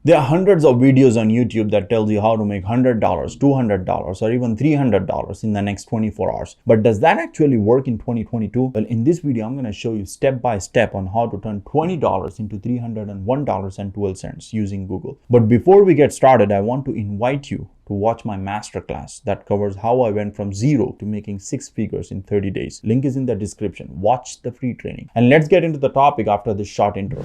There are hundreds of videos on YouTube that tells you how to make $100, $200, or even $300 in the next 24 hours. But does that actually work in 2022? Well, in this video, I'm going to show you step by step on how to turn $20 into $301.12 using Google. But before we get started, I want to invite you to watch my masterclass that covers how I went from zero to making 6 figures in 30 days. Link is in the description. Watch the free training. And let's get into the topic after this short intro.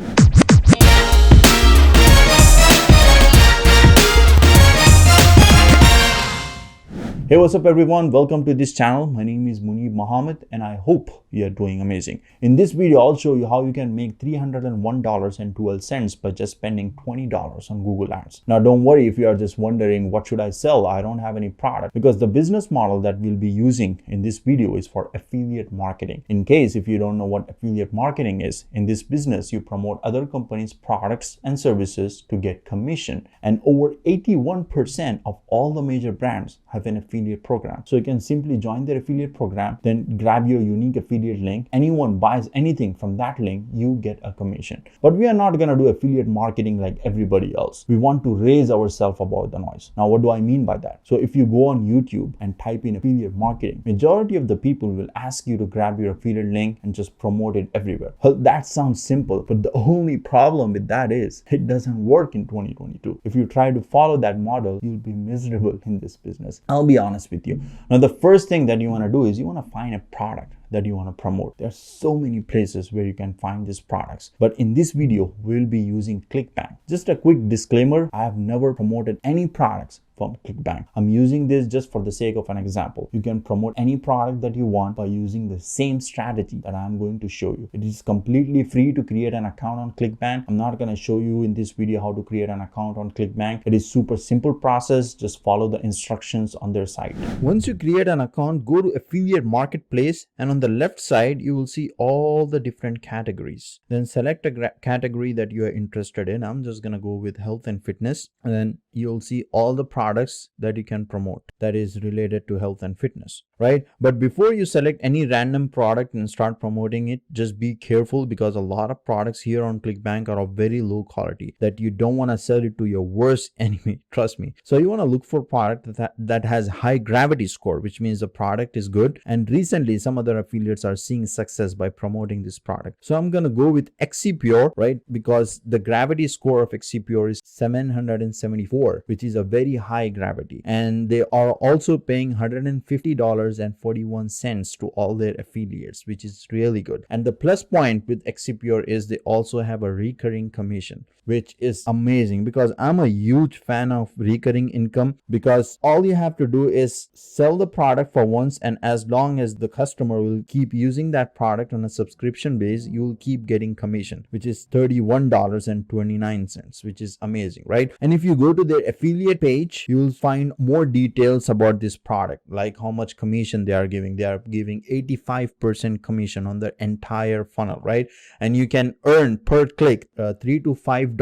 Hey, what's up everyone? Welcome to this channel. My name is Munib Mohammed and I hope you are doing amazing. In this video, I'll show you how you can make $301.12 by just spending $20 on Google Ads. Now, don't worry if you are just wondering what should I sell? I don't have any product, because the business model that we'll be using in this video is for affiliate marketing. In case if you don't know what affiliate marketing is, in this business, you promote other companies' products and services to get commission. And over 81% of all the major brands have an affiliate program. So you can simply join their affiliate program, then grab your unique affiliate link. Anyone buys anything from that link, you get a commission. But we are not going to do affiliate marketing like everybody else. We want to raise ourselves above the noise. Now, what do I mean by that? So if you go on YouTube and type in affiliate marketing, majority of the people will ask you to grab your affiliate link and just promote it everywhere. Well, that sounds simple, but the only problem with that is it doesn't work in 2022. If you try to follow that model, you'll be miserable in this business. I'll be honest with you. Now, the first thing that you want to do is you want to find a product that you want to promote. There are so many places where you can find these products, but in this video we'll be using Clickbank. Just a quick disclaimer, I have never promoted any products from Clickbank. I'm using this just for the sake of an example. You can promote any product that you want by using the same strategy that I'm going to show you. It is completely free to create an account on Clickbank. I'm not going to show you in this video how to create an account on Clickbank. It is super simple process. Just follow the instructions on their site. Once you create an account, go to affiliate marketplace, and on the left side you will see all the different categories. Then select a category that you are interested in. I'm just going to go with health and fitness, and then you'll see all the products that you can promote that is related to health and fitness, right? But before you select any random product and start promoting it, just be careful, because a lot of products here on Clickbank are of very low quality that you don't want to sell it to your worst enemy. Trust me. So you want to look for product that has high gravity score, which means the product is good. And recently some other affiliates are seeing success by promoting this product. So I'm going to go with XCPure, right? Because the gravity score of XCPure is 774, which is a very high gravity, and they are also paying $150.41 to all their affiliates, which is really good. And the plus point with XCPure is they also have a recurring commission, which is amazing, because I'm a huge fan of recurring income, because all you have to do is sell the product for once, and as long as the customer will keep using that product on a subscription base, you will keep getting commission, which is $31.29, which is amazing, right? And if you go to their affiliate page, you will find more details about this product, like how much commission they are giving. They are giving 85% commission on the entire funnel, right? And you can earn per click $3 to $5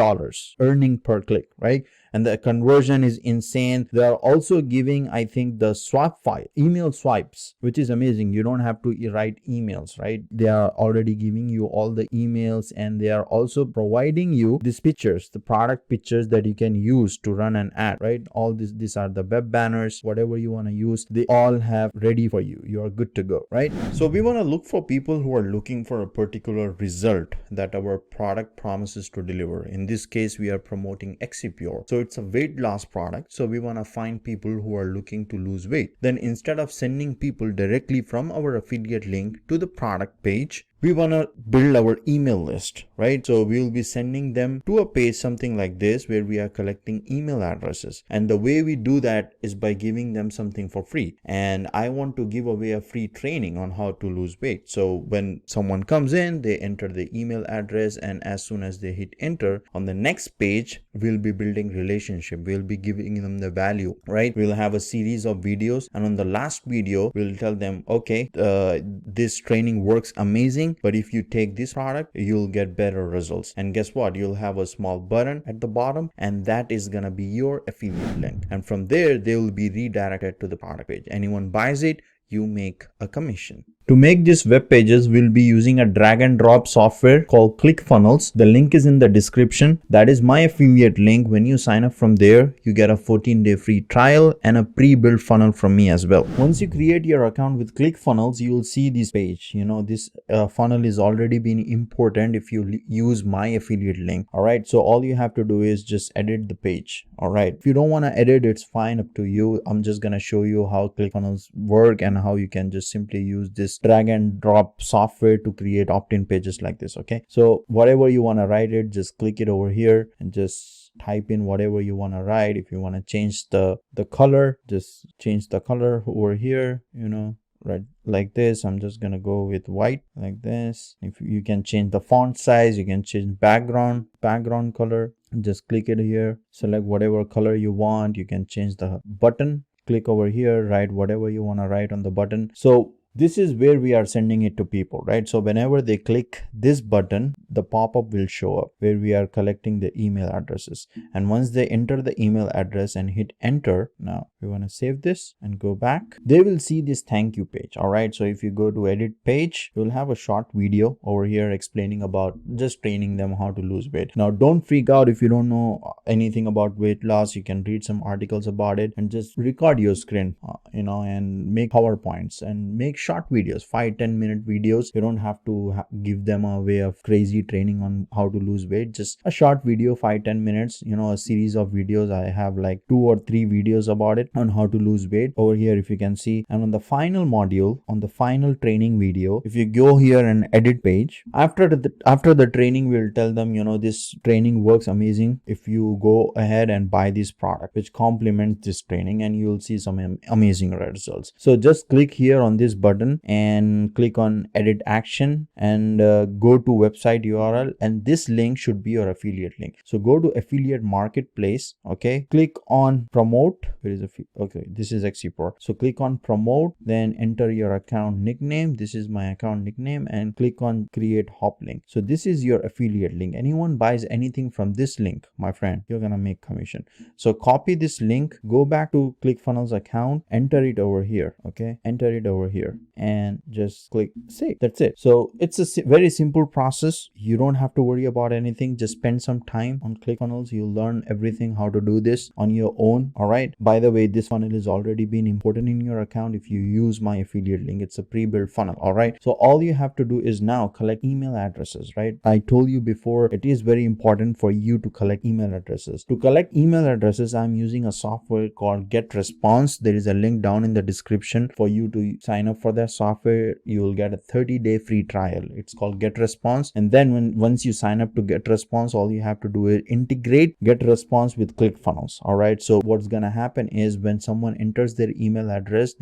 earning per click, right? And the conversion is insane. They are also giving, I think, the email swipes, which is amazing. You don't have to write emails, right? They are already giving you all the emails, and they are also providing you these pictures, the product pictures that you can use to run an ad, right? All these are the web banners, whatever you want to use, they all have ready for you. You are good to go, right? So we want to look for people who are looking for a particular result that our product promises to deliver. In this case, we are promoting XCPure. So it's a weight loss product. So we want to find people who are looking to lose weight. Then instead of sending people directly from our affiliate link to the product page, we want to build our email list, right? So we'll be sending them to a page something like this, where we are collecting email addresses. And the way we do that is by giving them something for free. And I want to give away a free training on how to lose weight. So when someone comes in, they enter the email address, and as soon as they hit enter, on the next page, we'll be building relationship. We'll be giving them the value, right? We'll have a series of videos, and on the last video, we'll tell them, okay, this training works amazing, but if you take this product, you'll get better results. And guess what? You'll have a small button at the bottom, and that is gonna be your affiliate link. And from there, they will be redirected to the product page. Anyone buys it, you make a commission. To make these web pages, we'll be using a drag and drop software called ClickFunnels. The link is in the description. That is my affiliate link. When you sign up from there, you get a 14-day free trial and a pre-built funnel from me as well. Once you create your account with ClickFunnels, you will see this page. This funnel is already been important if you use my affiliate link. All right, so all you have to do is just edit the page. All right, if you don't want to edit, it's fine, up to you. I'm just gonna show you how ClickFunnels work and how you can just simply use this drag and drop software to create opt-in pages like this. Okay, so whatever you want to write it, just click it over here and just type in whatever you want to write. If you want to change the color, just change the color over here, right, like this. I'm just gonna go with white like this. If you can change the font size, you can change background color. Just click it here, select whatever color you want. You can change the button, click over here, write whatever you want to write on the button. So this is where we are sending it to people, right? So whenever they click this button, the pop-up will show up where we are collecting the email addresses. And once they enter the email address and hit enter, now we want to save this and go back, they will see this thank you page. All right, so if you go to edit page, you'll have a short video over here explaining about just training them how to lose weight. Now don't freak out if you don't know anything about weight loss. You can read some articles about it and just record your screen, and make PowerPoints and make short videos, 5-10 minute videos. You don't have to give them a way of crazy training on how to lose weight. Just a short video, 5-10 minutes, a series of videos. I have like 2 or 3 videos about it on how to lose weight over here, if you can see. And on the final module, on the final training video, if you go here and edit page, after the training, we'll tell them, this training works amazing if you go ahead and buy this product which complements this training, and you'll see some amazing results. So just click here on this button and click on edit action and go to website URL, and this link should be your affiliate link. So go to affiliate marketplace. Okay, click on promote. Where is okay, this is XC4. So click on promote, then enter your account nickname. This is my account nickname, and click on create hop link. So this is your affiliate link. Anyone buys anything from this link, my friend, you're gonna make commission. So copy this link, go back to ClickFunnels account, enter it over here. Okay, enter it over here and just click save. That's it. So it's a very simple process. You don't have to worry about anything. Just spend some time on ClickFunnels. You'll learn everything how to do this on your own. All right, by the way, this funnel is already been imported in your account if you use my affiliate link. It's a pre-built funnel. All right, so all you have to do is now collect email addresses, right? I told you before, it is very important for you to collect email addresses. To collect email addresses, I'm using a software called GetResponse. There is a link down in the description for you to sign up for that software. You will get a 30-day free trial. It's called GetResponse. And then once you sign up to GetResponse, all you have to do is integrate GetResponse with ClickFunnels. All right, so what's gonna happen is when someone enters their email address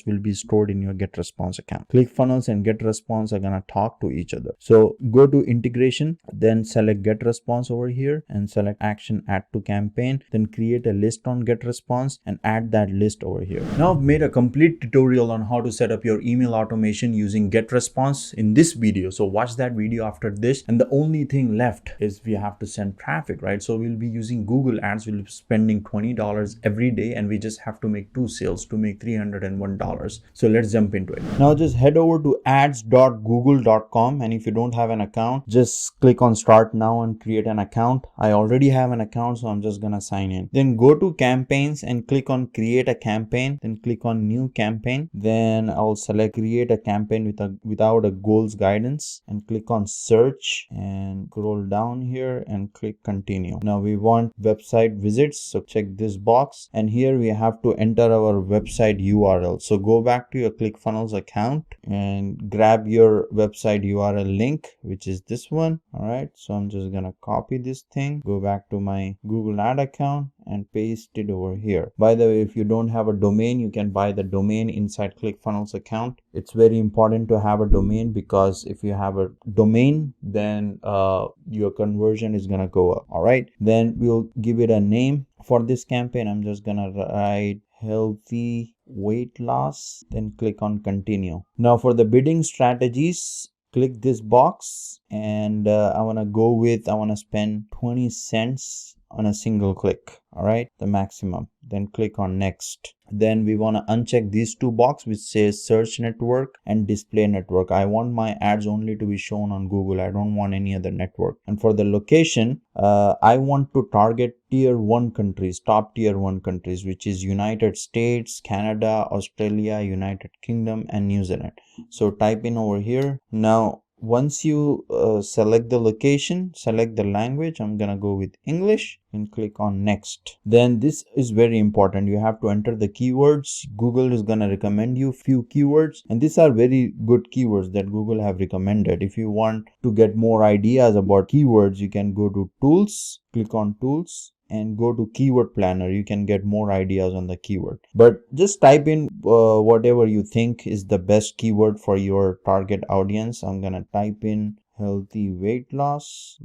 will be stored in your GetResponse account. ClickFunnels and GetResponse are gonna talk to each other. So go to integration, then select GetResponse over here and select action add to campaign, then create a list on GetResponse and add that list over here. Now I've made a complete tutorial on how to set up your email automation using GetResponse in this video. So watch that video after this, and the only thing left is we have to send traffic, right? So we'll be using Google Ads. We'll be spending $20 every day, and we just have to make 2 sales to make $301. So let's jump into it. Now just head over to ads.google.com, and if you don't have an account, just click on start now and create an account. I already have an account, so I'm just gonna sign in. Then go to campaigns and click on create a campaign, then click on new campaign. Then I'll select create a campaign without a goals guidance and click on search and scroll down here and click continue. Now we want website visits, so check this box, and here we have to enter our website URL. So go back to your ClickFunnels account and grab your website URL link, which is this one. All right, so I'm just gonna copy this thing, go back to my Google Ad account and paste it over here. By the way, if you don't have a domain, you can buy the domain inside ClickFunnels account. It's very important to have a domain, because if you have a domain, then your conversion is gonna go up. All right, then we'll give it a name for this campaign. I'm just gonna write healthy weight loss, then click on continue. Now for the bidding strategies, click this box, and I want to spend 20 cents on a single click. All right, the maximum. Then click on next. Then we want to uncheck these two boxes which says search network and display network. I want my ads only to be shown on Google. I don't want any other network. And for the location, I want to target tier 1 countries, top tier 1 countries, which is United States, Canada, Australia, United Kingdom, and New Zealand. So type in over here. Now once you select the location, select the language. I'm gonna go with English and click on next. Then this is very important. You have to enter the keywords. Google is gonna recommend you few keywords, and these are very good keywords that Google have recommended. If you want to get more ideas about keywords, you can go to tools, click on tools, and go to keyword planner. You can get more ideas on the keyword, but just type in whatever you think is the best keyword for your target audience. I'm gonna type in healthy weight loss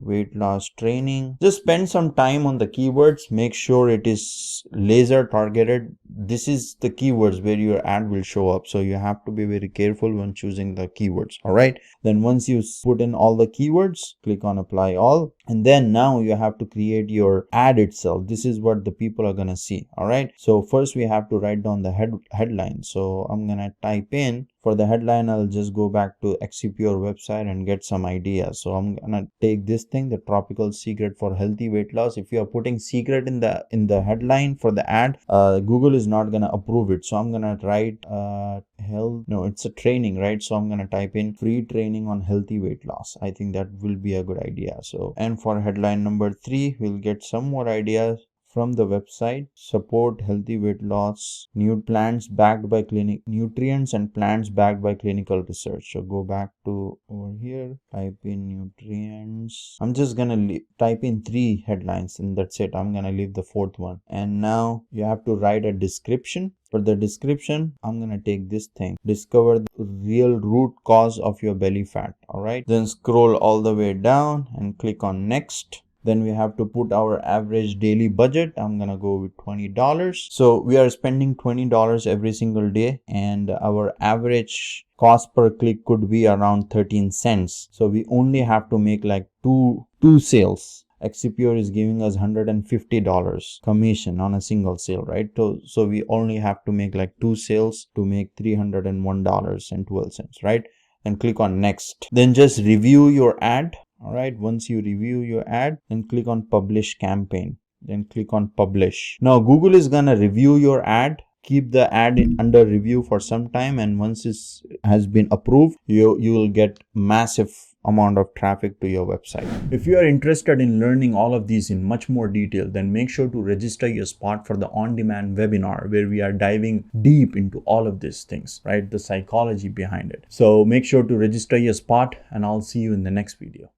training. Just spend some time on the keywords. Make sure it is laser targeted. This is the keywords where your ad will show up, so you have to be very careful when choosing the keywords. All right, then once you put in all the keywords, click on apply all, and then now you have to create your ad itself. This is what the people are gonna see. All right, so first we have to write down the headline. So I'm gonna type in, for the headline, I'll just go back to Exipure website and get some ideas. So I'm gonna take this thing, the tropical secret for healthy weight loss. If you are putting secret in the headline for the ad, Google is not gonna approve it. So I'm gonna write it's a training, right? So I'm gonna type in free training on healthy weight loss. I think that will be a good idea. So, and for headline number 3, we'll get some more ideas from the website. Support healthy weight loss, new plants backed by nutrients and plants backed by clinical research. So go back to over here, type in nutrients. I'm just gonna type in 3 headlines and that's it. I'm gonna leave the 4th one. And now you have to write a description. For the description, I'm gonna take this thing, discover the real root cause of your belly fat. All right, then scroll all the way down and click on next. Then we have to put our average daily budget. I'm gonna go with $20. So we are spending $20 every single day, and our average cost per click could be around 13 cents. So we only have to make like two sales. Exipure is giving us $150 commission on a single sale, right? So we only have to make like 2 sales to make $301.12, right? And click on next. Then just review your ad. All right, once you review your ad, then click on publish campaign, then click on publish. Now Google is gonna review your ad. Keep the ad under review for some time, and once it has been approved, you will get massive amount of traffic to your website. If you are interested in learning all of these in much more detail, then make sure to register your spot for the on-demand webinar where we are diving deep into all of these things, right? The psychology behind it. So make sure to register your spot, and I'll see you in the next video.